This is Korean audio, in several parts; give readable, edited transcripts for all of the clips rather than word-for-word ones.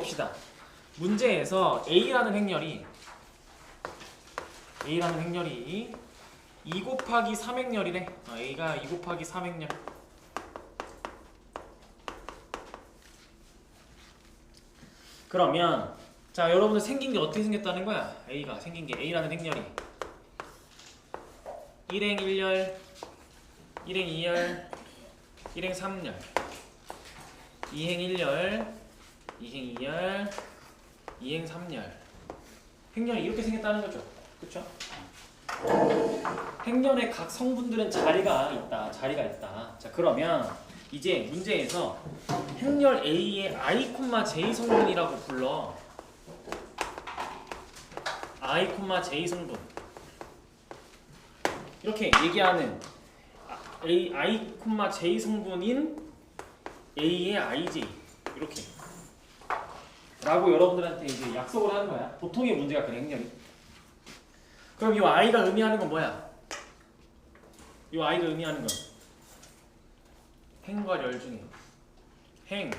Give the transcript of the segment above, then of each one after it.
봅시다. 문제에서 A라는 행렬이 2 곱하기 3행렬이래. A가 2 곱하기 3행렬. 그러면 자, 여러분들 생긴 게 어떻게 생겼다는 거야? A가 생긴 게 A라는 행렬이 1행 1열, 1행 2열, 1행 3열, 2행 1열, 2행 2열, 2행 3열. 행렬이 이렇게 생겼다는 거죠. 그쵸? 행렬의 각 성분들은 자리가 있다. 자, 그러면 이제 문제에서 행렬 A의 I, J 성분이라고 불러. I, J 성분. 이렇게 얘기하는 I, J 성분인 A의 IJ. 이렇게. 라고 여러분들한테 이제 약속을 하는 거야. 보통의 문제가 그래, 행렬이. 그럼 이 I가 의미하는 건 뭐야? 이 I가 의미하는 건 행과 열 중에 행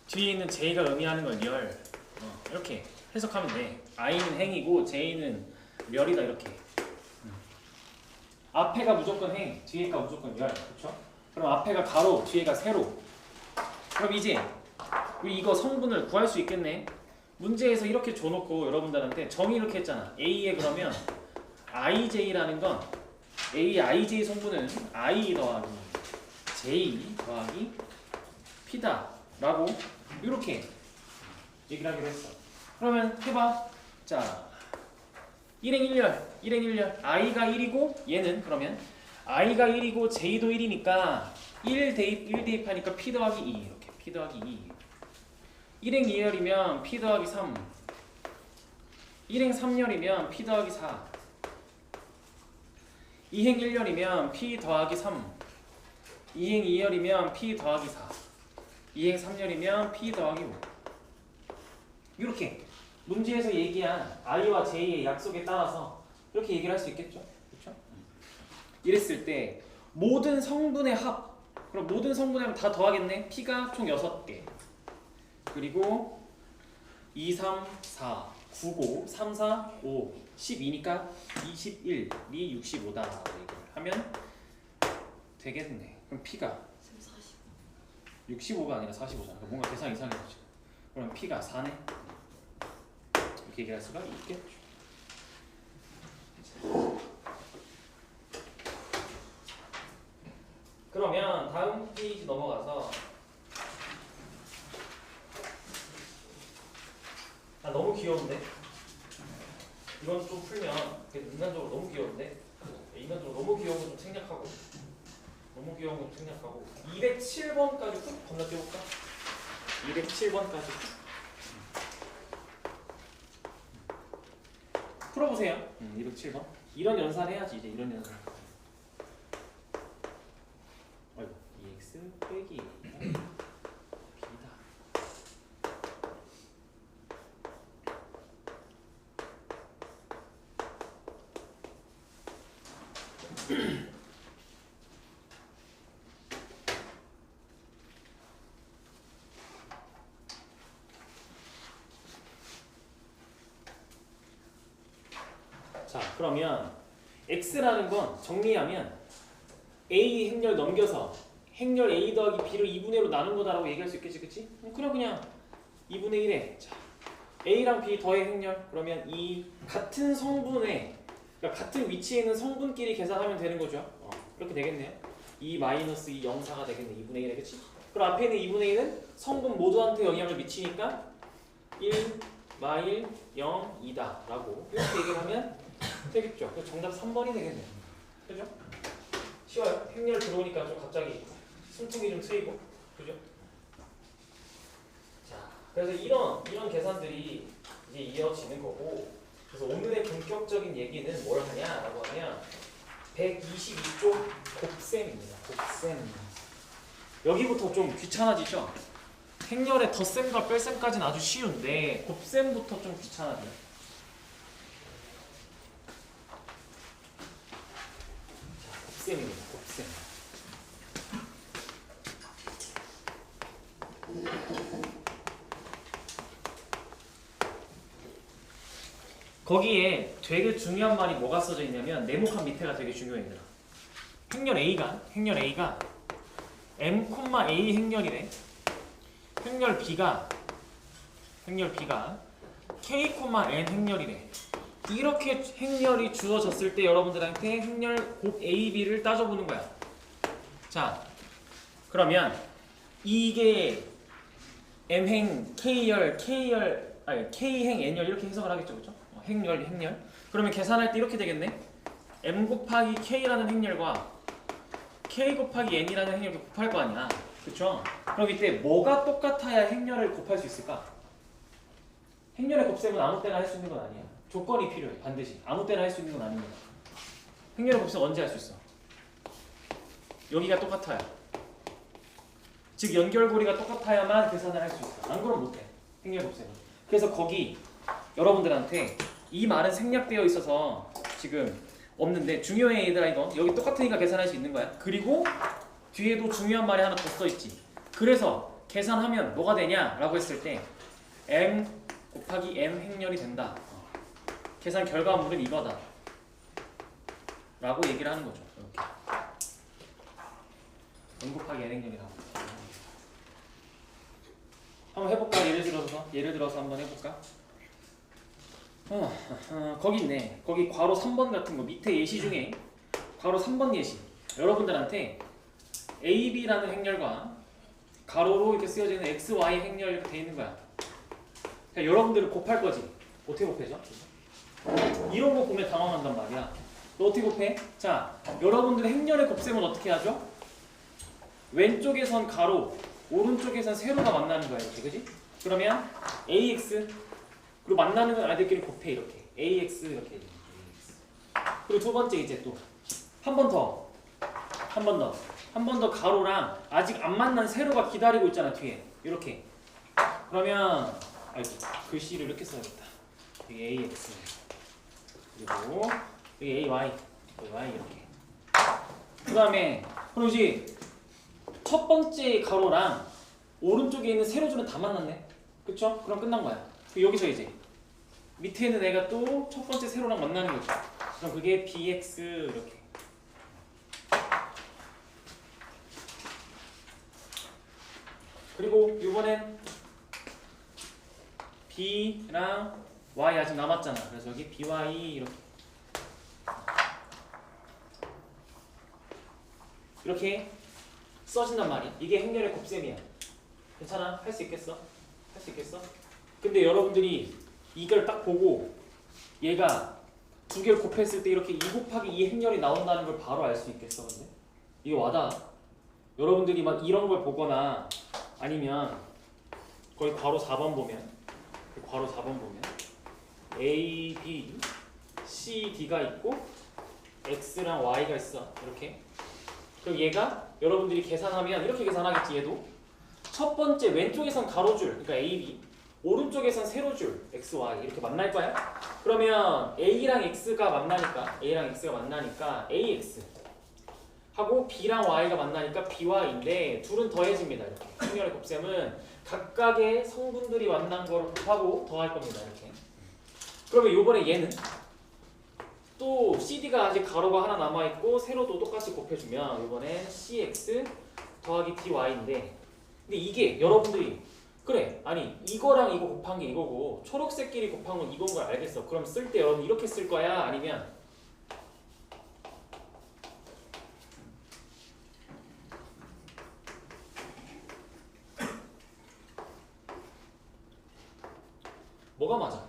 뒤에 있는 J가 의미하는 건 열. 이렇게 해석하면 돼. I는 행이고 J는 열이다. 이렇게. 앞에가 무조건 행, 뒤에가 무조건 열. 그렇죠? 그럼 앞에가 가로, 뒤에가 세로. 그럼 이제 우리 이거 성분을 구할 수 있겠네. 문제에서 이렇게 줘놓고 여러분들한테 정의 이렇게 했잖아. A에 그러면 IJ라는 건 A, IJ 성분은 I 더하기 J 더하기 P다 라고 이렇게 얘기를 하기로 했어. 그러면 해봐. 자, 1행 1열 I가 1이고 얘는 그러면 I가 1이고 J도 1이니까 1 대입하니까 P 더하기 2 이렇게 P 더하기 2. 1행 2열이면 P 더하기 3. 1행 3열이면 P 더하기 4. 2행 1열이면 P 더하기 3. 2행 2열이면 P 더하기 4. 2행 3열이면 P 더하기 5. 이렇게 문제에서 얘기한 I와 J의 약속에 따라서 이렇게 얘기를 할 수 있겠죠? 그렇죠? 이랬을 때 모든 성분의 합, 그럼 모든 성분의 합 다 더하겠네? P가 총 6개. 그리고 2, 3, 4, 9, 5, 3, 4, 5, 12니까 21, 이 65다 얘기를 하면 되겠네. 그럼 P가 65가 아니라 45잖아. 뭔가 계산 이상해졌지. 그럼 P가 4네. 이렇게 얘기할 수가 있겠죠. 그러면 다음 페이지 넘어가서 너무 귀여운데? 이건 좀 풀면 인간적으로 너무 귀여운데? 인간적으로 너무 귀여운 거 좀 생략하고 207번까지 쭉 건너뛰어볼까? 207번까지 풀어보세요. 207번. 이런 연산 해야지. 이제 이런 연산. 아이고, 2x 빼기 b다. 자, 그러면 x라는 건 정리하면 a 행렬 넘겨서 행렬 a 더하기 b를 2분의 1로 나눈 거다라고 얘기할 수 있겠지, 그치? 그냥 2분의 1에 자, a랑 b 더해 행렬 그러면 이 같은 성분의 그러니까 같은 위치에 있는 성분끼리 계산하면 되는 거죠. 이렇게 되겠네요. 2 마이너스 2 0사가 되겠네. 2분의 1에 그치? 그럼 앞에 있는 2분의 1은 성분 모두한테 영향을 미치니까 1 마일 0 2다 라고 이렇게 얘기를 하면 되겠죠. 그래서 정답 3번이 되겠네요. 그죠? 쉬워요. 행렬 들어오니까 좀 갑자기 숨통이 좀 트이고, 그죠? 자, 그래서 이런 계산들이 이제 이어지는 거고, 그래서 오늘의 본격적인 얘기는 뭘 하냐라고 하면 122쪽 곱셈입니다. 곱셈. 여기부터 좀 귀찮아지죠? 행렬의 덧셈과 뺄셈까지는 아주 쉬운데 곱셈부터 좀 귀찮아져요. 곱셈입니다. 곱셈. 거기에 되게 중요한 말이 뭐가 써져 있냐면 네모칸 밑에가 되게 중요해 얘들아. 행렬 A가 M, A 행렬이래. 행렬 B가 K, N 행렬이래. 이렇게 행렬이 주어졌을 때 여러분들한테 행렬 곱 A, B를 따져보는 거야. 자, 그러면 이게 M행, K행, N열 이렇게 해석을 하겠죠, 그렇죠? 행렬. 그러면 계산할 때 이렇게 되겠네. M 곱하기 K라는 행렬과 K 곱하기 N이라는 행렬을 곱할 거 아니야, 그렇죠? 그럼 이때 뭐가 똑같아야 행렬을 곱할 수 있을까? 행렬의 곱셈은 아무 때나 할 수 있는 건 아니야. 조건이 필요해, 반드시. 아무 때나 할 수 있는 건 아닙니다. 행렬의 곱셈 언제 할 수 있어? 여기가 똑같아야. 즉 연결고리가 똑같아야만 계산을 할 수 있어. 안 그럼 못해. 행렬 곱셈은. 그래서 거기 여러분들한테 이 말은 생략되어 있어서 지금 없는데 중요해 얘들아 이거. 여기 똑같으니까 계산할 수 있는 거야. 그리고 뒤에도 중요한 말이 하나 더 써있지. 그래서 계산하면 뭐가 되냐라고 했을 때 M 곱하기 M 행렬이 된다. 계산 결과물은 이거다 라고 얘기를 하는 거죠. 이렇게. M 곱하기 N 행렬이라고. 한번 해볼까? 예를 들어서 한번 해볼까? 거기 있네. 거기 괄호 3번 같은 거 밑에 예시 중에 괄호 3번 예시. 여러분들한테 AB라는 행렬과 가로로 이렇게 쓰여지는 XY 행렬 이렇게 돼 있는 거야. 그러니까 여러분들을 곱할 거지. 어떻게 곱해져? 이런 거 보면 당황한단 말이야. 너 어떻게 곱해? 자, 여러분들의 행렬의 곱셈은 어떻게 하죠? 왼쪽에선 가로, 오른쪽에선 세로가 만나는 거야, 이렇게, 그지? 그러면 AX 그리고 만나는 아이들끼리 곱해 이렇게. AX 이렇게. AX. 그리고 두 번째 이제 또 한 번 더 가로랑 아직 안 만난 세로가 기다리고 있잖아 뒤에. 이렇게. 그러면 글씨를 이렇게 써야겠다. 여기 AX 그리고 여기 AY 이렇게. 그 다음에 그럼 이제 첫 번째 가로랑 오른쪽에 있는 세로줄은 다 만났네. 그쵸? 그럼 끝난 거야. 여기서 이제 밑에 있는 애가 또 첫 번째 세로랑 만나는 거죠. 그럼 그게 BX 이렇게. 그리고 이번엔 B랑 Y 아직 남았잖아. 그래서 여기 BY 이렇게 써진단 말이야. 이게 행렬의 곱셈이야. 괜찮아? 할 수 있겠어? 할 수 있겠어? 근데 여러분들이 이걸 딱 보고 얘가 두 개를 곱했을 때 이렇게 2 곱하기 2 행렬이 나온다는 걸 바로 알 수 있겠어? 근데 이거 와닿아. 여러분들이 막 이런 걸 보거나 아니면 거기 괄호 4번 보면 A, B, C, D가 있고 X랑 Y가 있어. 이렇게. 그럼 얘가 여러분들이 계산하면 이렇게 계산하겠지. 얘도 첫 번째 왼쪽에선 가로줄 그러니까 AB, 오른쪽에선 세로줄 XY 이렇게 만날 거야. 그러면 A랑 X가 만나니까 AX 하고 B랑 Y가 만나니까 BY인데 둘은 더해집니다. 이렇게. 행렬의 곱셈은 각각의 성분들이 만난 거를 곱하고 더할 겁니다. 이렇게. 그러면 요번에 얘는 또 CD가 아직 가로가 하나 남아있고 세로도 똑같이 곱해주면 이번엔 CX 더하기 DY인데 근데 이게 여러분들이 그래 아니 이거랑 이거 곱한 게 이거고 초록색끼리 곱한 건 이건 걸 알겠어. 그럼 쓸 때 여러분 이렇게 쓸 거야? 아니면 뭐가 맞아?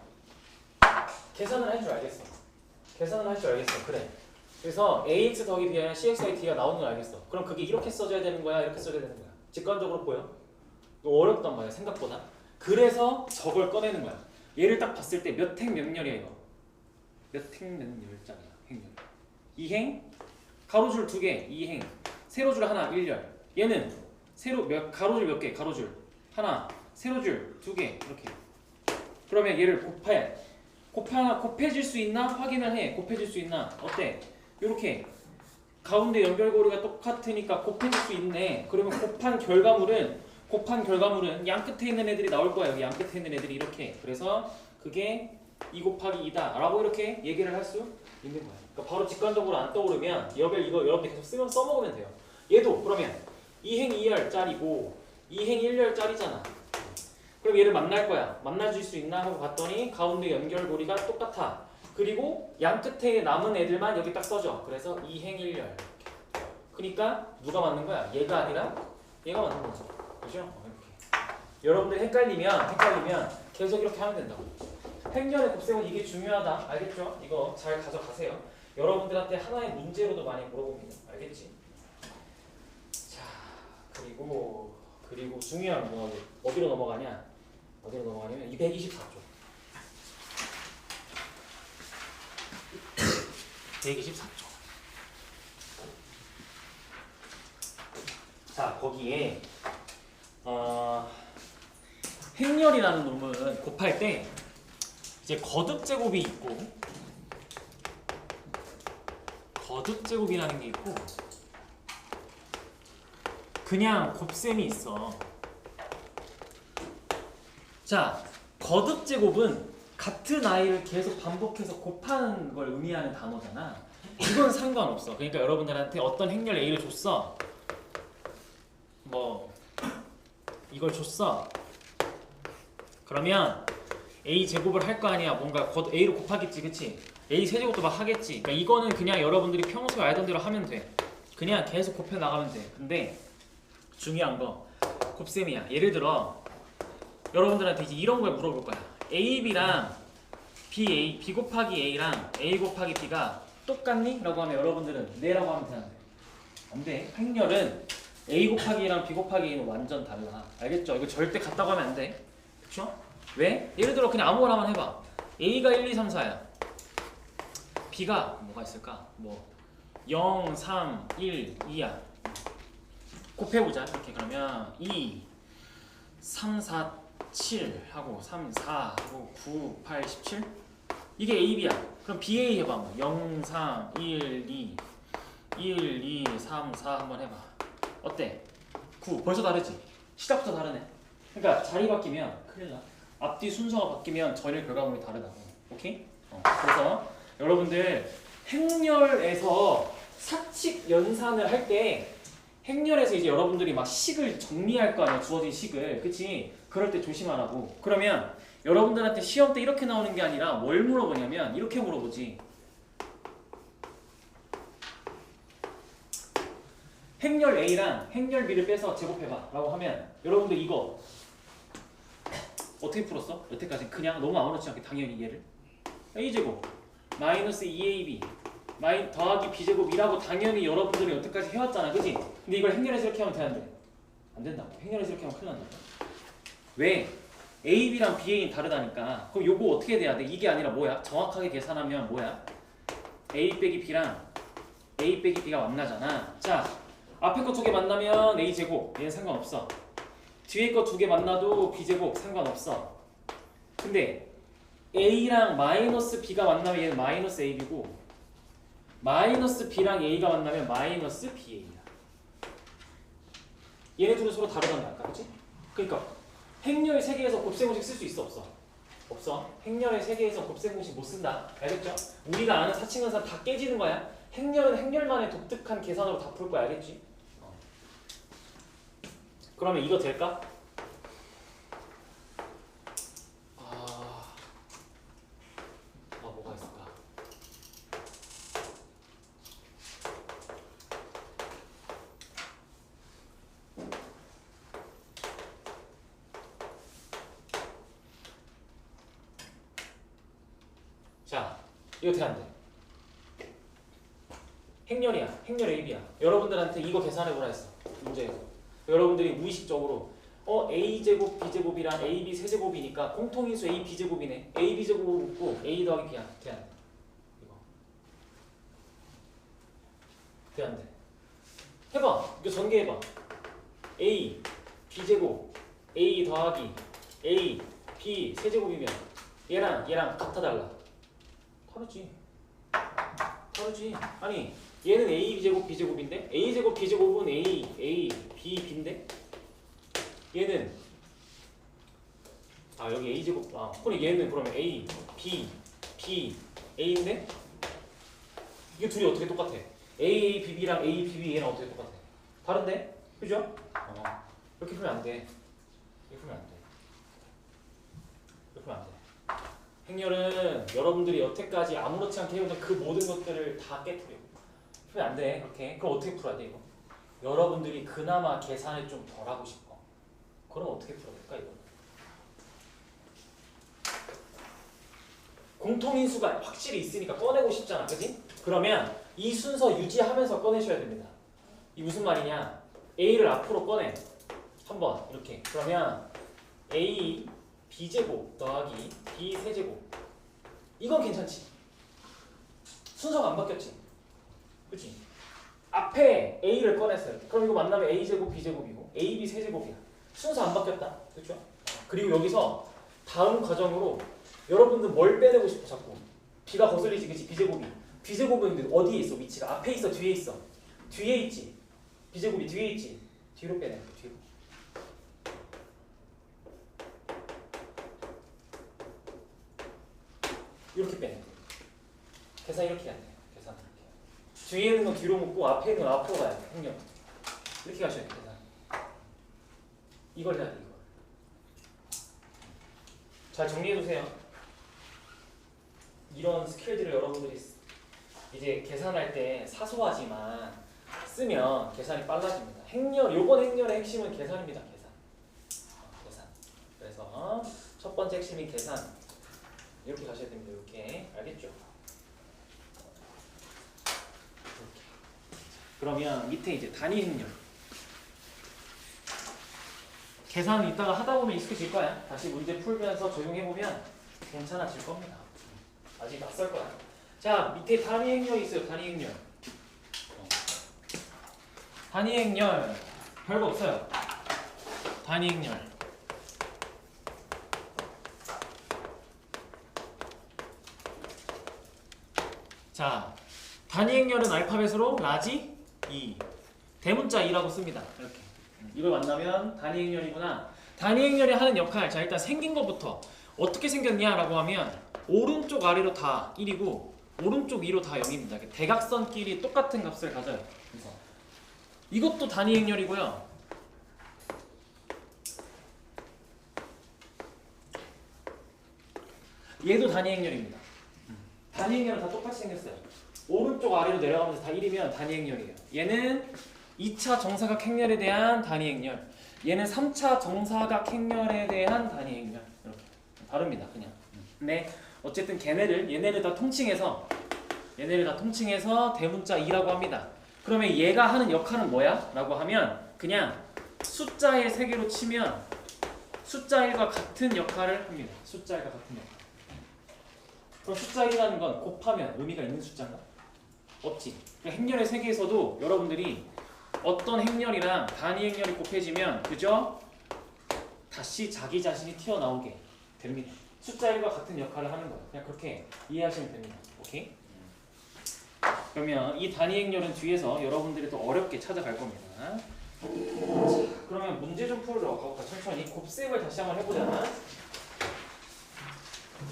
계산을 할 줄 알겠어. 그래. 그래서 AX 더하기 B랑 CXI D가 나오는 걸 알겠어. 그럼 그게 이렇게 써져야 되는 거야? 이렇게 써져야 되는 거야? 직관적으로 보여? 이거 어렵단 말이야 생각보다. 그래서 저걸 꺼내는 거야. 얘를 딱 봤을 때 몇 행 몇 열이야 이거. 몇 행 몇 열짜리야 행열. 2행 가로줄 2개 2행 세로줄 하나 1열. 얘는 가로줄 몇 개? 가로줄 하나 세로줄 2개 이렇게. 그러면 얘를 곱해질 수 있나 확인을 해. 곱해질 수 있나? 어때? 이렇게 가운데 연결고리가 똑같으니까 곱해질 수 있네. 그러면 곱한 결과물은 양 끝에 있는 애들이 나올 거야. 여기 양 끝에 있는 애들이 이렇게. 그래서 그게 2 곱하기 2다 라고 이렇게 얘기를 할 수 있는 거야. 그러니까 바로 직관적으로 안 떠오르면 여별 이거 여러분들 계속 써먹으면 돼요. 얘도 그러면 2행 2열짜리고 2행 1열짜리잖아. 그럼 얘를 만날 거야. 만나줄 수 있나 하고 봤더니 가운데 연결고리가 똑같아. 그리고 양 끝에 남은 애들만 여기 딱 써줘. 그래서 2행 1열. 그러니까 누가 맞는 거야? 얘가 아니라 얘가 맞는 거지. 그죠? 이렇게. 여러분들 헷갈리면 계속 이렇게 하면 된다고. 행렬의 곱셈은 이게 중요하다. 알겠죠? 이거 잘 가져가세요. 여러분들한테 하나의 문제로도 많이 물어봅니다. 알겠지? 자, 그리고 중요한 거 어디로 넘어가냐면 224쪽. 124쪽. 자, 거기에 행렬이라는 놈은 곱할 때 이제 거듭제곱이 있고 거듭제곱이라는 게 있고 그냥 곱셈이 있어. 자, 거듭제곱은 같은 아이를 계속 반복해서 곱하는 걸 의미하는 단어잖아. 이건 상관없어. 그러니까 여러분들한테 어떤 행렬 A를 줬어. 뭐 이걸 줬어. 그러면 A 제곱을 할 거 아니야. 뭔가 A로 곱하겠지, 그치? A 세제곱도 막 하겠지. 그러니까 이거는 그냥 여러분들이 평소에 알던 대로 하면 돼. 그냥 계속 곱해 나가면 돼. 근데 중요한 거 곱셈이야. 예를 들어 여러분들한테 이제 이런 걸 물어볼 거야. AB랑 B 곱하기 A랑 A 곱하기 B가 똑같니? 라고 하면 여러분들은 네라고 하면 되는데 안 돼. 행렬은 A 곱하기 A랑 B 곱하기 A는 완전 달라. 알겠죠? 이거 절대 같다고 하면 안 돼. 그쵸? 왜? 예를 들어 그냥 아무거나만 해봐. A가 1, 2, 3, 4야. B가 뭐가 있을까? 뭐 0, 3, 1, 2야. 곱해보자. 이렇게 그러면 2, 3, 4, 7 하고 3, 4 하고 9, 8, 17 이게 AB야. 그럼 BA 해봐. 뭐 0, 3, 1, 2 1, 2, 3, 4 한번 해봐. 어때? 9 벌써 다르지? 시작부터 다르네. 그러니까 자리 바뀌면 큰일 나. 앞뒤 순서가 바뀌면 전일 결과물이 다르다고. 오케이? 그래서 여러분들 행렬에서 사칙 연산을 할 때 행렬에서 이제 여러분들이 막 식을 정리할 거 아니야. 주어진 식을. 그치? 그럴 때 조심하라고. 그러면 여러분들한테 시험 때 이렇게 나오는 게 아니라 뭘 물어보냐면 이렇게 물어보지. 행렬 A랑 행렬 B를 빼서 제곱해봐 라고 하면 여러분들 이거 어떻게 풀었어? 여태까지 그냥 너무 아무렇지 않게 당연히 얘를 A제곱 마이너스 2AB 더하기 B제곱이라고 당연히 여러분들이 여태까지 해왔잖아. 그치? 근데 이걸 행렬에서 이렇게 하면 되는데 안 된다고. 행렬에서 이렇게 하면 큰일 난다고. 왜? AB랑 BA는 다르다니까. 그럼 요거 어떻게 돼야 돼? 이게 아니라 뭐야? 정확하게 계산하면 뭐야? A 빼기 B랑 A 빼기 B가 만나잖아. 자, 앞에 거 두 개 만나면 A제곱 얘는 상관없어. 뒤에 거 두 개 만나도 B제곱 상관없어. 근데 A랑 마이너스 B가 만나면 얘는 마이너스 AB고 마이너스 B랑 A가 만나면 마이너스 BA야. 얘네 둘은 서로 다르단다 아까. 그치? 그러니까 행렬 세개에서 곱셈 공식 쓸 수 있어? 없어? 없어. 행렬의 세개에서 곱셈 공식 못 쓴다. 알겠죠? 우리가 아는 사칙연산 다 깨지는 거야. 행렬은 행렬만의 독특한 계산으로 다 풀 거야. 알겠지? 그러면 이거 될까? 뭐가 있을까? 자, 이거 돼 안 돼? 행렬이야. 행렬 AB야. 여러분들한테 이거 계산해보라 했어. 문제에서. 여러분들이 무의식적으로 A제곱 B제곱이랑 AB 세제곱이니까 공통인수 A B제곱이네. A B제곱을 묻고 A 더하기 B야. 돼 안 돼? 이거 돼 안 돼? 해봐. 이거 전개해봐. A B제곱 A 더하기 A B 세제곱이면 얘랑 같아 달라? 다르지. 다르지. 아니 얘는 A제곱 B제곱인데 A제곱 B제곱은 A B B인데 얘는 아 여기 a제곱 그럼 얘는 그러면 a, b, b, a인데 이게 둘이 어떻게 똑같아? a, b, b랑 a, b, b 얘랑 어떻게 똑같아? 다른데? 그죠? 이렇게 풀면 안 돼. 이렇게 풀면 안 돼. 이렇게 풀면 안 돼. 행렬은 여러분들이 여태까지 아무렇지 않게 해오던 그 모든 것들을 다 깨트려. 풀면 안 돼. 그렇게. 그럼 어떻게 풀어야 돼 이거? 여러분들이 그나마 계산을 좀 덜 하고 싶어. 그럼 어떻게 풀어야 될까 이거? 공통인수가 확실히 있으니까 꺼내고 싶잖아. 그지? 그러면 이 순서 유지하면서 꺼내셔야 됩니다. 이 무슨 말이냐? a를 앞으로 꺼내. 한번 이렇게. 그러면 a b제곱 더하기 b 세제곱. 이건 괜찮지? 순서가 안 바뀌었지? 그치? 앞에 a를 꺼냈어요. 그럼 이거 만나면 a제곱 b제곱이고 ab 세제곱이야. 순서 안 바뀌었다. 그렇죠? 그리고 여기서 다음 과정으로 여러분들 뭘 빼내고 싶어 자꾸? b가 거슬리지, 그치? b제곱이. b제곱은 어디에 있어? 위치가 앞에 있어, 뒤에 있어? 뒤에 있지. b제곱이 뒤에 있지. 뒤로 빼내. 뒤로. 이렇게 빼내. 계산 이렇게 해야 돼. 계산 이렇게. 뒤에 있는 건 뒤로 묶고 앞에 있는 건 앞으로 가야 돼. 행렬. 이렇게 가셔야 돼. 계산. 이걸 해야 돼. 이걸. 잘 정리해두세요. 이런 스킬들을 여러분들이 이제 계산할 때 사소하지만 쓰면 계산이 빨라집니다. 행렬, 요번 행렬의 핵심은 계산입니다. 계산. 계산. 그래서 첫 번째 핵심이 계산. 이렇게 가셔야 됩니다. 이렇게. 알겠죠? 이렇게. 그러면 밑에 이제 단위 행렬. 계산 이따가 하다 보면 익숙해질 거야. 다시 문제 풀면서 적용해보면 괜찮아질 겁니다. 아직 낯설 거야. 자, 밑에 단위 행렬이 있어요. 단위 행렬. 단위 행렬. 별거 없어요. 단위 행렬. 자, 단위 행렬은 알파벳으로 라지 2, 대문자 2라고 씁니다. 이렇게. 이걸 만나면 단위 행렬이구나. 단위 행렬이 하는 역할. 자, 일단 생긴 것부터 어떻게 생겼냐라고 하면 오른쪽 아래로 다 1이고 오른쪽 위로 다 0입니다. 대각선끼리 똑같은 값을 가져요. 그래서 이것도 단위 행렬이고요. 얘도 단위 행렬입니다. 단위 행렬은 다 똑같이 생겼어요. 오른쪽 아래로 내려가면서 다 1이면 단위 행렬이에요. 얘는 2차 정사각 행렬에 대한 단위 행렬. 얘는 3차 정사각 행렬에 대한 단위 행렬. 이렇게 다릅니다. 그냥. 네. 어쨌든 얘네를 다 통칭해서 대문자 2라고 합니다. 그러면 얘가 하는 역할은 뭐야? 라고 하면 그냥 숫자의 세개로 치면 숫자 1과 같은 역할을 합니다. 숫자 1과 같은 역할. 그럼 숫자 1이라는 건 곱하면 의미가 있는 숫자인가? 없지. 그러니까 행렬의 세계에서도 여러분들이 어떤 행렬이랑 단위 행렬이 곱해지면 그죠? 다시 자기 자신이 튀어나오게 됩니다. 숫자 1과 같은 역할을 하는 거예요. 그냥 그렇게 이해하시면 됩니다. 오케이? 그러면 이 단위 행렬은 뒤에서 여러분들이 더 어렵게 찾아갈 겁니다. 자, 그러면 문제 좀 풀러 가볼까? 천천히 곱셈을 다시 한번 해보자.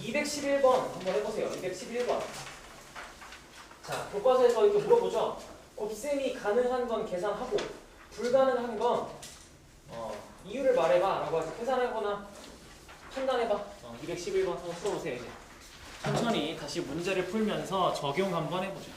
211번 한번 해보세요. 211번. 자, 교과서에서 이렇게 물어보죠. 곱셈이 가능한 건 계산하고 불가능한 건 이유를 말해봐 라고 하죠. 계산하거나 판단해봐. 211번 한번 풀어보세요. 이제 천천히 다시 문제를 풀면서 적용 한번 해보죠.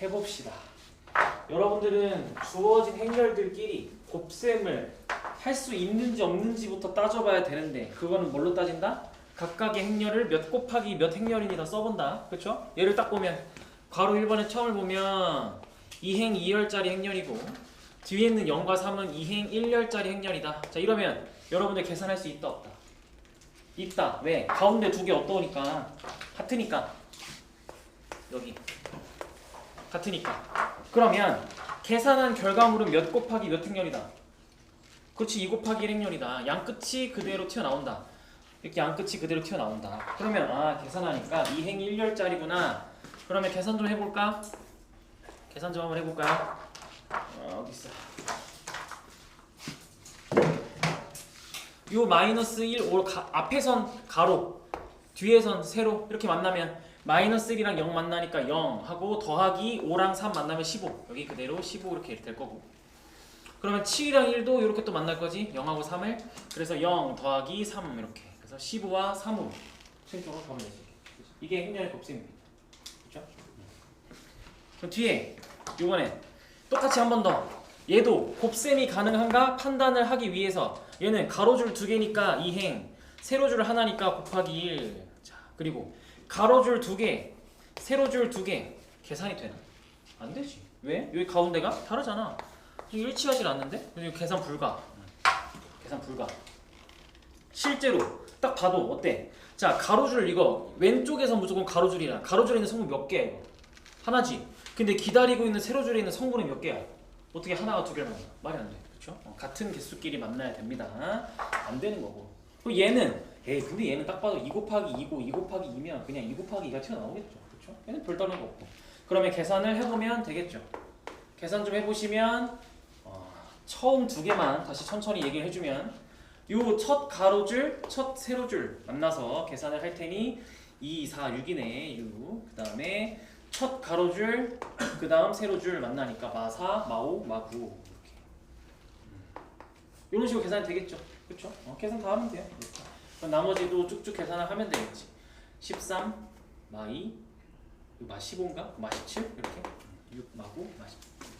해봅시다. 여러분들은 주어진 행렬들끼리 곱셈을 할 수 있는지 없는지부터 따져봐야 되는데 그거는 뭘로 따진다? 각각의 행렬을 몇 곱하기 몇 행렬이니다 써본다. 그쵸? 얘를 딱 보면 괄호 1번에 처음을 보면 2행 2열짜리 행렬이고 뒤에 있는 0과 3은 2행 1열짜리 행렬이다. 자 이러면 여러분들 계산할 수 있다 없다? 있다. 왜? 가운데 두 개 어떠니까 같으니까 여기 같으니까 그러면 계산한 결과물은 몇 곱하기 몇 행렬이다? 그렇지 2 곱하기 1 행렬이다. 양 끝이 그대로 튀어나온다. 이렇게 양 끝이 그대로 튀어나온다. 그러면 아 계산하니까 2행 1열짜리구나. 그러면 계산 좀 해볼까? 계산 좀 한번 해볼까요? 어디 있어? 요 마이너스 1, 앞에 선 가로, 뒤에 선 세로 이렇게 만나면 마이너스 1이랑 0 만나니까 0 하고 더하기 5랑 3 만나면 15 여기 그대로 15 이렇게 될 거고 그러면 7이랑 1도 이렇게 또 만날 거지 0하고 3을 그래서 0 더하기 3 이렇게 그래서 15와 3으로 최종적으로 가면 되지 이게 행렬의 곱셈입니다. 그렇죠? 그럼 뒤에 요번에 똑같이 한 번 더 얘도 곱셈이 가능한가 판단을 하기 위해서 얘는 가로줄 2개니까 2행 세로줄 하나니까 곱하기 1 자, 그리고 가로줄 2개 세로줄 2개 계산이 되나? 안 되지. 왜? 여기 가운데가 다르잖아. 일치하지 않는데? 그리고 계산 불가. 계산 불가. 실제로 딱 봐도 어때? 자 가로줄 이거 왼쪽에서 무조건 가로줄이라 가로줄에 있는 성분 몇 개야 이거? 하나지. 근데 기다리고 있는 세로줄에 있는 성분은 몇 개야? 어떻게 하나가 두 개를 만나? 말이 안 돼. 그렇죠? 같은 개수끼리 만나야 됩니다. 안 되는 거고. 그리고 얘는 근데 얘는 딱 봐도 2 곱하기 2고 2 곱하기 2면 그냥 2 곱하기 2가 튀어나오겠죠. 그렇죠? 얘는 별다른 거 없고. 그러면 계산을 해보면 되겠죠. 계산 좀 해보시면 처음 두 개만 다시 천천히 얘기를 해주면 요 첫 가로줄, 첫 세로줄 만나서 계산을 할 테니 2, 4, 6이네. 6. 그 다음에 첫 가로줄, 그 다음 세로줄 만나니까 마4, 마5, 마9 이렇게. 이런 식으로 계산이 되겠죠. 그렇죠? 계산 다 하면 돼요. 이렇게. 그럼 나머지도 쭉쭉 계산을 하면 되겠지. 13, 마2, 마15인가? 마17 이렇게 6, 마9, 마10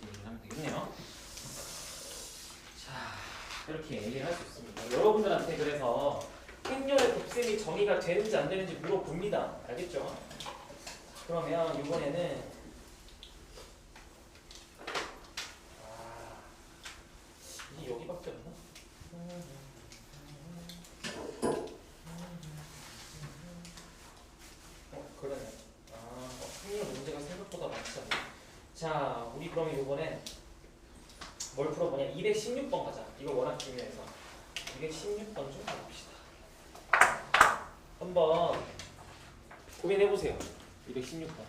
이렇게 하면 되겠네요. 자, 이렇게 얘기를 할 수 있습니다. 여러분들한테 그래서 행렬의 곱셈이 정의가 되는지 안 되는지 물어봅니다. 알겠죠? 그러면 이번에는 이게 여기밖에 없나? 그러네. 행렬 문제가 생각보다 많지 않네. 자, 우리 그러면 이번엔 뭘 풀어보냐? 216번 가자. 이거 워낙 중요해서 216번 좀 가봅시다. 한번 고민해보세요. 216번.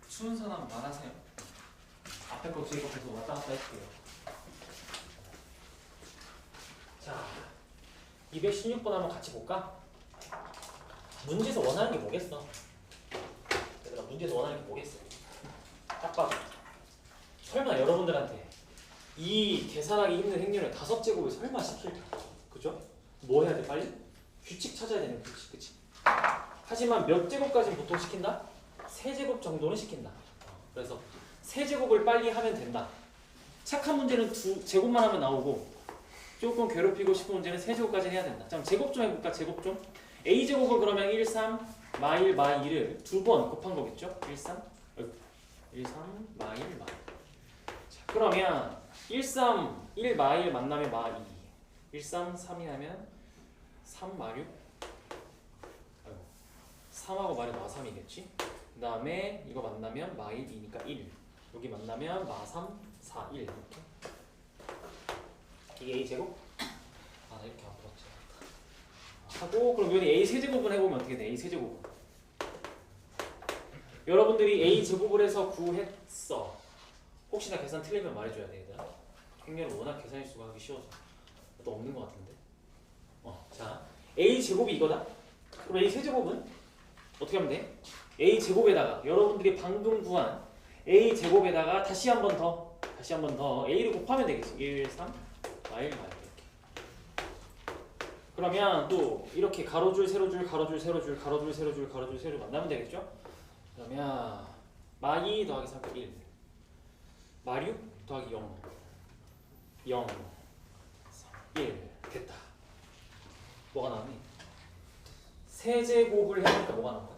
추운 사람 말하세요. 앞에 거 뒤에 거 계속 왔다 갔다 해줄게요. 자, 216번 한번 같이 볼까? 문제에서 원하는 게 뭐겠어? 얘들아, 문제에서 원하는 게 뭐겠어? 딱 봐도. 설마 여러분들한테 이 계산하기 힘든 행렬을 5제곱을 설마 시킬까? 그죠? 뭐 해야 돼 빨리? 규칙 찾아야 되는 규칙, 그치? 하지만 몇 제곱까지는 보통 시킨다? 3제곱 정도는 시킨다. 그래서 3제곱을 빨리 하면 된다. 착한 문제는 2제곱만 하면 나오고 조금 괴롭히고 싶은 문제는 3제곱까지 해야 된다. 자, 제곱 좀 해볼까? 제곱 좀. a제곱은 그러면 1, 3, 마 1, 마 2를 두 번 곱한 거겠죠? 1, 3, 1, 3, 마 1, 마 2. 자, 그러면 1, 3, 1, 마 1 만나면 마 2. 1, 3, 3이 하면 3, 마 6. 3하고 마 6, 마 3이겠지? 그 다음에 이거 만나면 마 1, 2니까 1. 여기 만나면 마 3, 4, 1 이렇게. 이게 a제곱? 아, 나 이렇게 안 풀었지. 하고 그럼 여기 a 세제곱을 해보면 어떻게 돼? a 세제곱. 여러분들이 a 제곱을 해서 구했어. 혹시나 계산 틀리면 말해줘야 돼, 얘들아. 행렬은 워낙 계산일수가 하기 쉬워서. 또 없는 것 같은데. 자, a 제곱이 이거다. 그럼 a 세제곱은 어떻게 하면 돼? a 제곱에다가 여러분들이 방금 구한 a 제곱에다가 다시 한 번 더 a를 곱하면 되겠지. 1, 3, 마 1, 마 2 이렇게. 그러면 또 이렇게 가로줄, 세로줄, 가로줄, 세로줄, 가로줄, 세로줄, 가로줄, 세로줄 만나면 되겠죠? 그러면 마 2 더하기 3, 1, 마 6 더하기 0, 0, 1 됐다. 뭐가 나왔니? 세제곱을 해보니까 뭐가 나온다?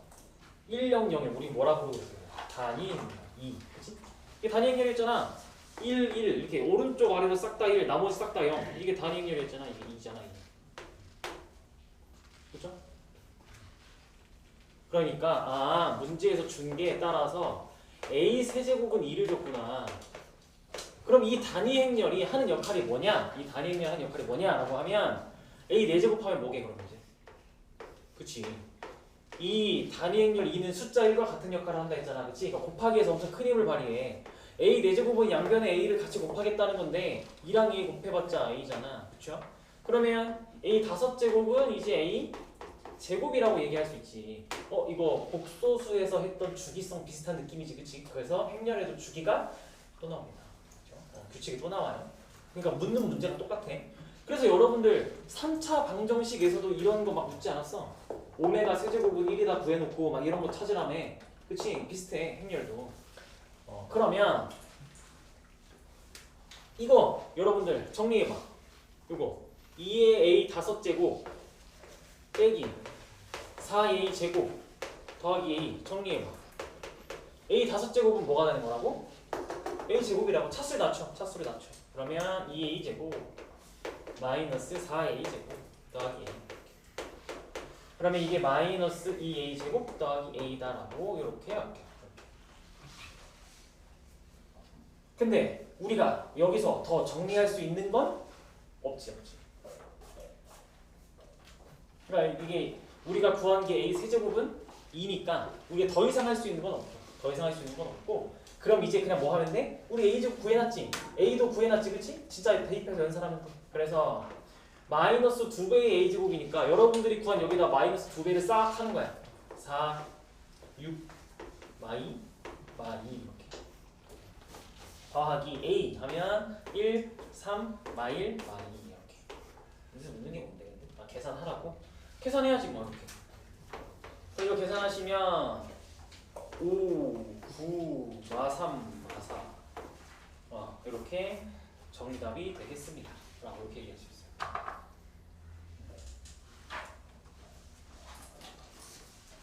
1, 0, 0에 우리 뭐라 부르고 있어요? 단위 2, 그치? 이게 단위 행렬이었잖아. 1, 1 이렇게 오른쪽 아래로 싹 다 1, 나머지 싹 다 0. 이게 단위 행렬이었잖아. 이게 2잖아. 2. 그죠? 그러니까 문제에서 준 게 따라서 a 세제곱은 2를 줬구나. 그럼 이 단위 행렬이 하는 역할이 뭐냐? 이 단위 행렬 하는 역할이 뭐냐라고 하면 a 4제곱하면 뭐게 그럼 이제? 그치? 이 단위 행렬 2는 숫자 1과 같은 역할을 한다 했잖아. 그치? 그러니까 곱하기에서 엄청 큰 힘을 발휘해. a 4제곱은 양변에 a를 같이 곱하겠다는 건데 2랑 a 곱해봤자 a잖아. 그쵸? 그러면 a 5제곱은 이제 a 제곱이라고 얘기할 수 있지. 이거 복소수에서 했던 주기성 비슷한 느낌이지. 그치? 그래서 행렬에도 주기가 또 나옵니다. 그쵸? 규칙이 또 나와요. 그러니까 묻는 문제랑 똑같아. 그래서 여러분들 3차 방정식에서도 이런 거 막 묻지 않았어? 오메가 세제곱은 1이다 구해놓고 막 이런 거 찾으라며. 그치? 비슷해 행렬도. 그러면 이거 여러분들 정리해봐. 이거 2의 a 5제곱 빼기 4a 제곱 더하기 a 정리해봐. a 5제곱은 뭐가 되는 거라고? a 제곱이라고. 차수를 낮춰. 그러면 2a 제곱 마이너스 4a 제곱 더하기 a. 그러면 이게 마이너스 2a 제곱 더하기 a다라고 이렇게 할게요. 근데 우리가 여기서 더 정리할 수 있는 건 없지. 그러니까 이게 우리가 구한 게 a 세제곱은 2니까 우리가 더 이상 할 수 있는 건 없고 그럼 이제 그냥 뭐 하면 돼? 우리 a 제곱 구해놨지? a도 구해놨지, 그치? 진짜 대입해서 연산하면 돼. 그래서 마이너스 2배의 a 제곱이니까 여러분들이 구한 여기다 마이너스 2배를 싹 하는 거야. 4, 6, 마 2, 마 2 이렇게 더하기 a 하면 1, 3, 마 1, 마 2 이렇게. 여기서 묻는 게 뭔데? 계산하라고? 계산해야지 뭐 이렇게. 이거 계산하시면 5, 9, 마 3, 마 4 이렇게 정답이 되겠습니다. 라고 이렇게 얘기할 수 있어요.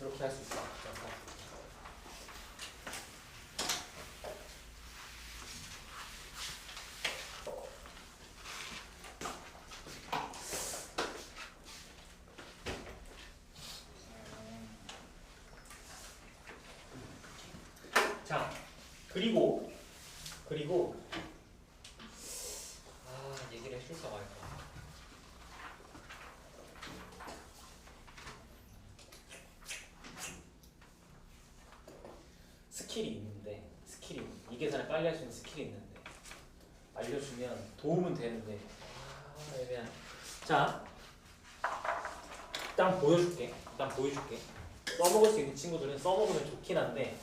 이렇게 할 수 있어. 자, 그리고 얘기를 해줄까 말까. 스킬이 이 계산을 빨리 할 수 있는 스킬이 있는데 알려주면 도움은 되는데 애매한. 자, 일단 보여줄게. 써먹을 수 있는 친구들은 써먹으면 좋긴 한데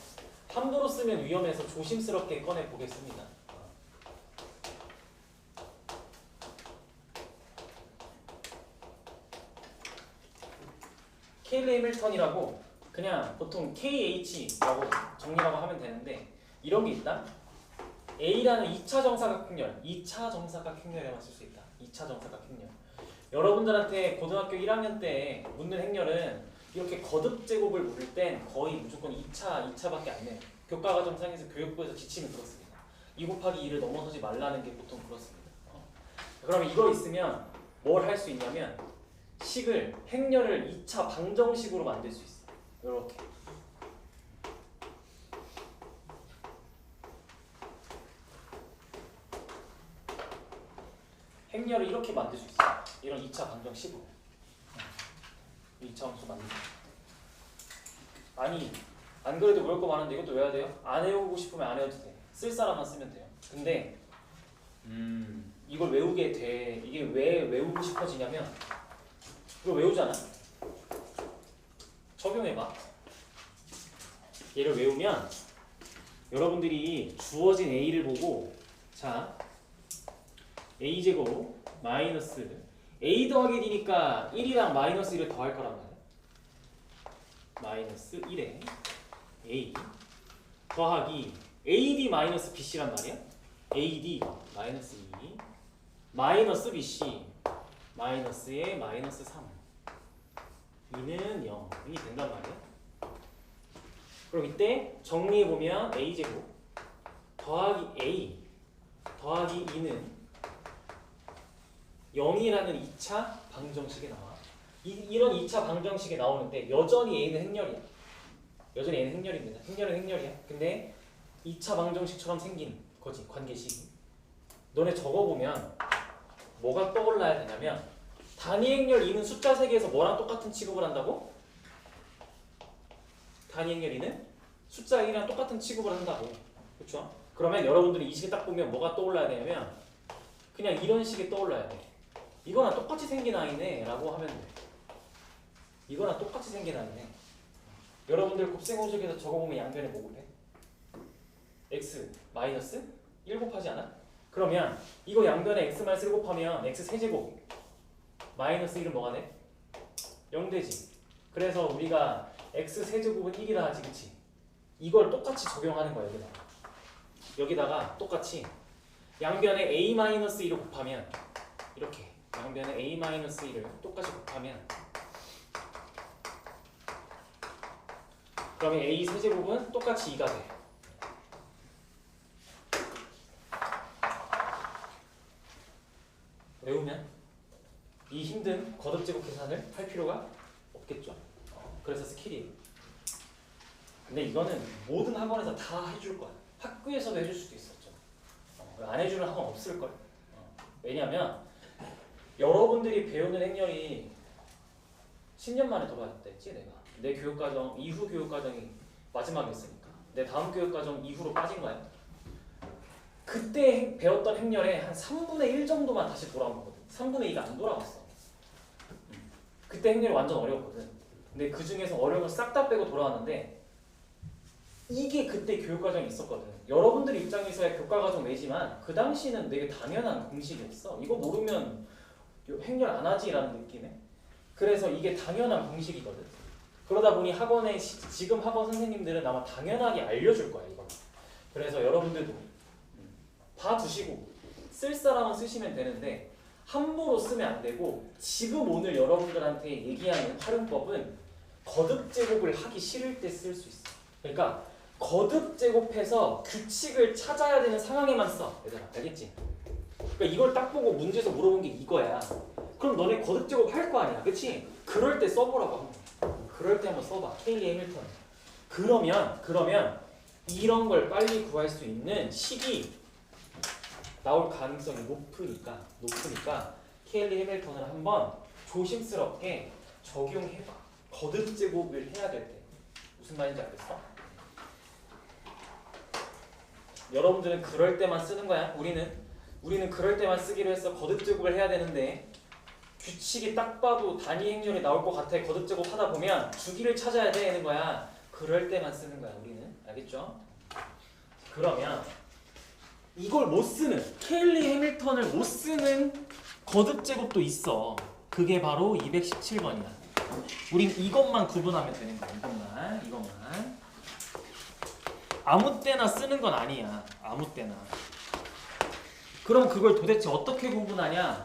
함부로 쓰면 위험해서 조심스럽게 꺼내 보겠습니다. 케일리 해밀턴이라고 그냥 보통 KH라고 정리라고 하면 되는데 이런 게 있다. A라는 2차 정사각형렬에만 쓸 수 있다. 2차 정사각형렬. 여러분들한테 고등학교 1학년 때 묻는 행렬은 이렇게 거듭 제곱을 물을 땐 거의 무조건 2차밖에 안 내요. 교과과정상에서 교육부에서 지침이 그렇습니다. 2 곱하기 2를 넘어서지 말라는 게 보통 그렇습니다. 그러면 이거 있으면 뭘 할 수 있냐면 식을 행렬을 2차 방정식으로 만들 수 있어요. 이렇게. 행렬을 이렇게 만들 수 있어요. 이런 2차 방정식으로. 2차 함수 만들 수 있어요. 아니 안 그래도 외울 거 많은데 이것도 외워야 돼요? 안 외우고 싶으면 안 외워도 돼. 쓸 사람만 쓰면 돼요. 근데 이걸 외우게 돼. 이게 왜 외우고 싶어지냐면 이거 외우잖아. 적용해봐. 얘를 외우면 여러분들이 주어진 A를 보고 자 A제곱 마이너스 A 더하기 D니까 1이랑 마이너스 1을 더할 거란 말이야. 마이너스 1에 A 더하기 AD 마이너스 BC란 말이야. AD 마이너스 2 마이너스 BC 마이너스에 마이너스 3 2는 0이 된단 말이야. 그럼 이때 정리해보면 A제곱 더하기 A 더하기 2는 0이라는 2차 방정식이 나와. 이런 2차 방정식이 나오는데 여전히 A는 행렬이야. 여전히 A는 행렬입니다. 행렬은 행렬이야. 근데 2차 방정식처럼 생긴 거지, 관계식이. 너네 적어보면 뭐가 떠올라야 되냐면 단위 행렬 2는 숫자 세개에서 뭐랑 똑같은 취급을 한다고? 단위 행렬 2는 숫자 1이랑 똑같은 취급을 한다고. 그렇죠? 그러면 여러분들이 이 식을 딱 보면 뭐가 떠올라야 되냐면 그냥 이런 식이 떠올라야 돼. 이거랑 똑같이 생긴 아이네 라고 하면 돼. 이거랑 똑같이 생긴 아이네. 여러분들 곱셈공식에서 적어보면 양변에 뭐 곱해? x 마이너스 1 곱하지 않아? 그러면 이거 양변에 x 마이너스 1 곱하면 x 세제곱 마이너스 1은 뭐가 돼? 0 되지. 그래서 우리가 x 세제곱은 1이라 하지, 그치? 이걸 똑같이 적용하는 거야. 여기다가 똑같이 양변에 a 마이너스 1을 곱하면 이렇게 양변에 a 마이너스 1을 똑같이 곱하면 그러면 a 세제곱은 똑같이 2가 돼. 외우면 이 힘든 거듭제곱 계산을 할 필요가 없겠죠. 그래서 스킬이에요. 근데 이거는 모든 학원에서 다 해줄 거야. 학교에서도 해줄 수도 있었죠. 안 해주는 학원 없을걸. 왜냐면 여러분들이 배우는 행렬이 10년 만에 돌아왔다 했지 내가. 내 교육과정 이후 교육과정이 마지막이었으니까. 내 다음 교육과정 이후로 빠진 거야. 그때 배웠던 행렬의 한 3분의 1 정도만 다시 돌아온 거거든. 3분의 2가 안 돌아왔어. 그때 행렬이 완전 어려웠거든. 근데 그 중에서 어려운 걸 싹 다 빼고 돌아왔는데 이게 그때 교육과정이 있었거든. 여러분들 입장에서의 교과과정 외지만 그 당시는 되게 당연한 공식이었어. 이거 모르면 행렬 안 하지라는 느낌에. 그래서 이게 당연한 공식이거든. 그러다 보니 학원에 지금 학원 선생님들은 아마 당연하게 알려줄 거야 이거. 그래서 여러분들도 봐두시고 쓸 사람은 쓰시면 되는데 함부로 쓰면 안 되고 지금 오늘 여러분들한테 얘기하는 활용법은 거듭제곱을 하기 싫을 때 쓸 수 있어. 그러니까 거듭제곱해서 규칙을 찾아야 되는 상황에만 써. 얘들아 알겠지? 그러니까 이걸 딱 보고 문제에서 물어본 게 이거야. 그럼 너네 거듭제곱 할 거 아니야, 그치? 그럴 때 써보라고. 그럴 때 한번 써봐. 케일리 해밀턴. 그러면 이런 걸 빨리 구할 수 있는 식이 나올 가능성이 높으니까 케일리 해밀턴을 한번 조심스럽게 적용해봐. 거듭제곱을 해야 될 때. 무슨 말인지 알겠어? 여러분들은 그럴 때만 쓰는 거야. 우리는 그럴 때만 쓰기로 했어. 거듭제곱을 해야 되는데 규칙이 딱 봐도 단위 행렬이 나올 것 같아. 거듭제곱 하다 보면 주기를 찾아야 되는 거야. 그럴 때만 쓰는 거야. 우리는. 알겠죠? 그러면 이걸 못 쓰는 케일리 해밀턴을 못 쓰는 거듭제곱도 있어. 그게 바로 217번이야. 우린 이것만 구분하면 되는 거야. 이것만. 아무 때나 쓰는 건 아니야. 아무 때나. 그럼 그걸 도대체 어떻게 구분하냐?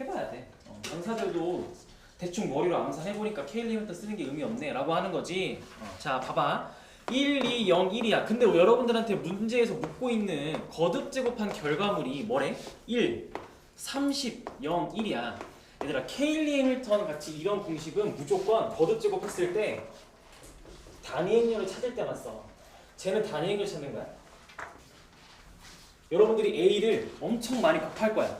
해봐야 돼. 강사들도 대충 머리로 암산해보니까 K 리미터 쓰는 게 의미 없네 라고 하는 거지. 자 봐봐 1, 2, 0, 1이야. 근데 여러분들한테 문제에서 묻고 있는 거듭 제곱한 결과물이 뭐래? 1, 30, 0, 1이야. 얘들아 케일리 해밀턴 같이 이런 공식은 무조건 거듭 제곱했을 때 단위 행렬을 찾을 때만 써. 쟤는 단위 행렬 찾는 거야. 여러분들이 A를 엄청 많이 곱할 거야.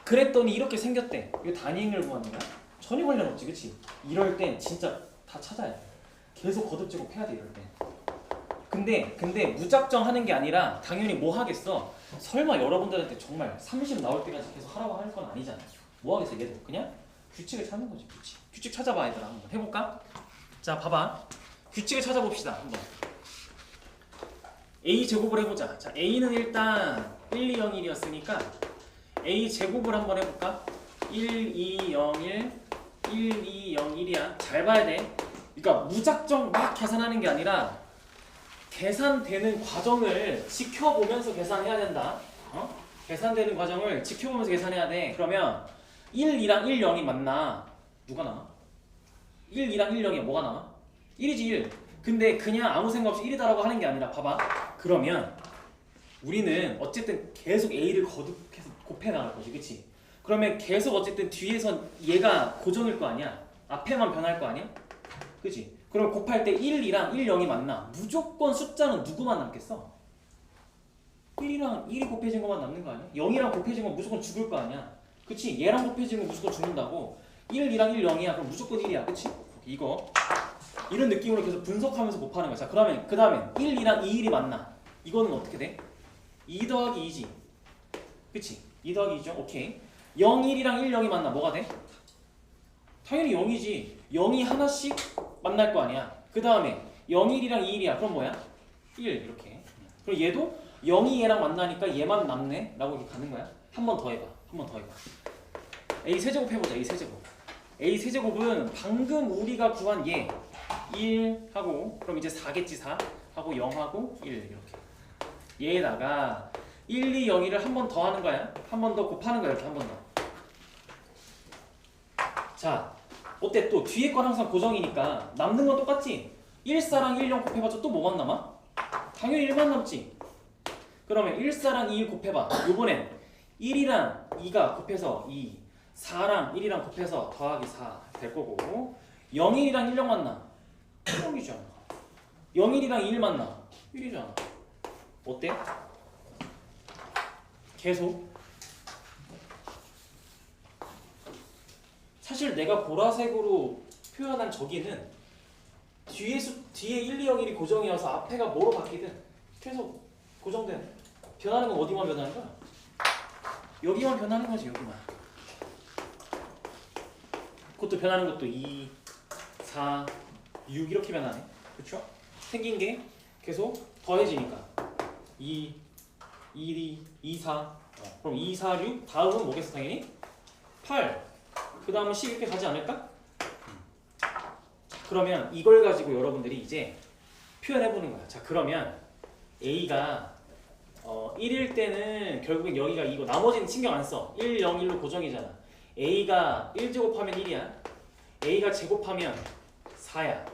그랬더니 이렇게 생겼대. 이거 단위 행렬 구하는 거야? 전혀 관련 없지, 그치? 이럴 땐 진짜 다 찾아야 돼. 계속 거듭 제곱해야 돼, 이럴 땐. 근데 무작정 하는 게 아니라 당연히 뭐 하겠어? 설마 여러분들한테 정말 30 나올 때까지 계속 하라고 할 건 아니잖아. 뭐 하겠어, 얘도 그냥 규칙을 찾는 거지, 규칙 찾아봐, 얘들아. 한번 해볼까? 자, 봐봐. 규칙을 찾아봅시다, 한번. A 제곱을 해보자. 자, A는 일단 1, 2, 0, 1이었으니까 A 제곱을 한번 해볼까? 1, 2, 0, 1, 1, 2, 0, 1이야. 잘 봐야 돼. 그러니까 무작정 막 계산하는 게 아니라 계산되는 과정을 지켜보면서 계산해야 된다. 계산되는 과정을 지켜보면서 계산해야 돼. 그러면 1, 2랑 1, 0이 맞나? 누가 나와? 1, 2랑 1, 0이 뭐가 나와? 1이지 1. 근데 그냥 아무 생각 없이 1이다라고 하는 게 아니라 봐봐. 그러면 우리는 어쨌든 계속 A를 거듭해서 곱해 나갈 거지, 그치? 그러면 계속 어쨌든 뒤에선 얘가 고정일 거 아니야? 앞에만 변할 거 아니야? 그치? 그럼 곱할 때 1, 2랑 1, 0이 맞나? 무조건 숫자는 누구만 남겠어? 1이랑 1이 곱해진 것만 남는 거 아니야? 0이랑 곱해진 건 무조건 죽을 거 아니야? 그치? 얘랑 곱해진 건 무조건 죽는다고. 1, 2랑 1, 0이야. 그럼 무조건 1이야. 그치? 이거 이런 느낌으로 계속 분석하면서 곱하는 거야. 자, 그러면 그 다음에 1, 2랑 2, 1이 맞나? 이거는 어떻게 돼? 2 더하기 2지. 그치? 2 더하기 2죠? 오케이. 0, 1이랑 1, 0이 맞나? 뭐가 돼? 당연히 0이지. 0이 하나씩 만날 거 아니야. 그 다음에 0, 1이랑 2, 1이야. 그럼 뭐야? 1 이렇게. 그럼 얘도 0이 얘랑 만나니까 얘만 남네? 라고 이렇게 가는 거야. 한 번 더 해봐. 한 번 더 해봐. A 세제곱 해보자. A 세제곱. A 세제곱은 방금 우리가 구한 얘 1 하고 그럼 이제 4겠지 4 하고 0 하고 1 이렇게. 얘에다가 1, 2, 0, 1을 한 번 더 하는 거야. 한 번 더 곱하는 거야. 이렇게 한 번 더. 자, 어때? 또 뒤에 건 항상 고정이니까 남는 건 똑같지? 1, 4랑 1, 0 곱해봤자 또 뭐만 남아? 당연히 1만 남지. 그러면 1, 4랑 2, 1 곱해봐. 요번엔 1이랑 2가 곱해서 2, 4랑 1이랑 곱해서 더하기 4 될 거고 0, 1이랑 1, 0 만나? 0이잖아. 0, 1이랑 2, 1 만나? 1이잖아. 어때? 계속 사실 내가 보라색으로 표현한 저기는 뒤에 1, 2, 0, 1이 고정이어서 앞에가 뭐로 바뀌든 계속 고정되는. 변하는 건 어디만 변하는 거야? 여기만 변하는 거지. 여기만. 그것도 변하는 것도 2, 4, 6 이렇게 변하네. 그렇죠? 생긴 게 계속 더해지니까 2, 2, 4 그럼 2, 4, 6 다음은 뭐겠어 당연히? 8 그 다음은 10 이렇게 가지 않을까? 그러면 이걸 가지고 여러분들이 이제 표현해보는 거야. 자 그러면 A가 1일 때는 결국엔 여기가 2고 나머지는 신경 안 써. 1, 0, 1로 고정이잖아. A가 1제곱하면 1이야. A가 제곱하면 4야.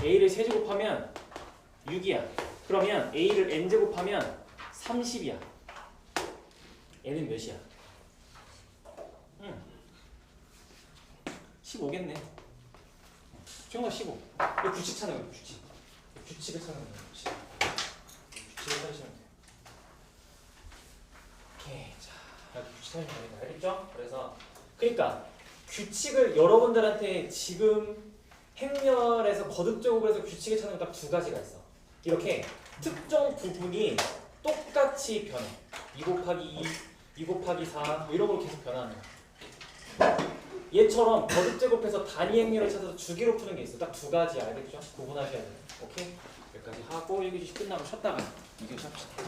A를 세제곱하면 6이야. 그러면 A를 n제곱하면 30이야. n은 몇이야? 15겠네. 정답 15. 이거 규칙 찾는 거야, 규칙. 규칙을 찾는 거야, 규칙. 규칙을 찾으시면 돼. 오케이. 자, 규칙 찾으면 됩니다. 알겠죠? 그러니까 규칙을 여러분들한테 지금 행렬에서 거듭적으로 해서 규칙을 찾는 건 딱 두 가지가 있어. 이렇게 특정 부분이 똑같이 변해. 2 곱하기 2, 2 곱하기 4 뭐 이런 걸로 계속 변하는 거야. 얘처럼 거듭제곱해서 단위 행렬을 찾아서 주기로 푸는 게 있어. 딱 두 가지 알겠죠? 구분하셔야 돼요. 오케이? 여기까지 하고 1교시 끝나고 쉬었다가 2교시 합시다.